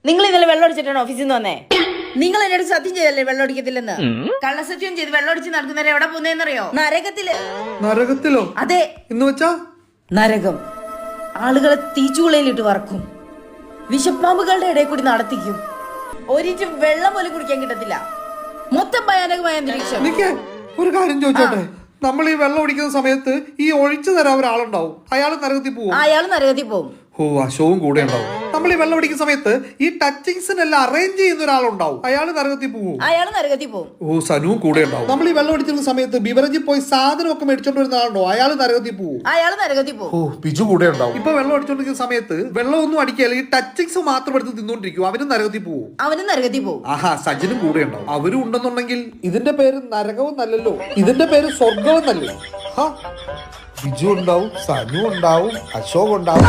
നിങ്ങൾ ഇന്നലെ വെള്ളം അടിച്ചിട്ടാണ് ഓഫീസിൽ നിന്ന് വന്നേ? നിങ്ങൾ എന്നോട് സത്യം ചെയ്തല്ലേ വെള്ളം അടിക്കത്തില്ലെന്ന്? കള്ളസത്യം ചെയ്ത് വെള്ളം അടിച്ച് നടക്കുന്നവരെ എവിടെ പോകുന്നതെന്നറിയോ? നരകത്തില്. നരകത്തിലോ? അതെ. എന്ന് വെച്ചാ നരകം. ആളുകളെ തീച്ചുളയിലിട്ട് വറക്കും, വിഷപ്പാമ്പുകളുടെ ഇടയിൽ കൂടി നടത്തിക്കും, ഒരിറ്റ് വെള്ളം പോലും കുടിക്കാൻ കിട്ടത്തില്ല. മൊത്തം ഭയാനകമായ അന്തരീക്ഷം. ഒരു കാര്യം ചോദിച്ചോട്ടെ, നമ്മൾ ഈ വെള്ളം ഒടിക്കുന്ന സമയത്ത് ഈ ഒഴിച്ചു തരാൻ ഒരാളുണ്ടാവും, അയാൾ നരകത്തിൽ പോകും. അയാൾ നരകത്തിൽ പോകും. ഓ, അശോവും കൂടെ ഉണ്ടാവും. നമ്മൾ ഈ വെള്ളം ഒടിക്കുന്ന സമയത്ത് ഈ ടച്ചിങ്സിനെല്ലാം അറേഞ്ച് ചെയ്യുന്ന ഒരാളുണ്ടാവും, അയാൾ നരകത്തിൽ പോകും. അയാൾ നരകത്തിൽ പോകും. ഓ, സനുവും കൂടെ ഉണ്ടാവും. നമ്മൾ ഈ വെള്ളം ഒടിക്കുന്ന സമയത്ത് ബിവറേജിൽ പോയി സാധനമൊക്കെ മേടിച്ചോണ്ട് വരുന്ന ആളുണ്ടോ, അയാൾ നരകത്തിൽ പോകും. അയാൾ നരകത്തിൽ പോകും. ഓ, ബിജു കൂടെ ഉണ്ടാവും. ഇപ്പൊ വെള്ളം അടിച്ചോണ്ടിരിക്കുന്ന സമയത്ത് വെള്ളം ഒന്നും അടിക്കാല്ല, ഈ ടച്ചിങ്സ് മാത്രം എടുത്ത് തിന്നോണ്ടിരിക്കും, അവനും നരകത്തിൽ പോകും. അവനും നരകത്തിൽ പോകും. ആഹാ, സജിനും കൂടെ ഉണ്ടാവും. അവരും ഉണ്ടെന്നുണ്ടെങ്കിൽ ഇതിന്റെ പേര് നരകവും നല്ലല്ലോ, ഇതിന്റെ പേര് സ്വർഗവും നല്ലേ. ബിജു ഉണ്ടാവും, സനു ഉണ്ടാവും, അശോക് ഉണ്ടാവും.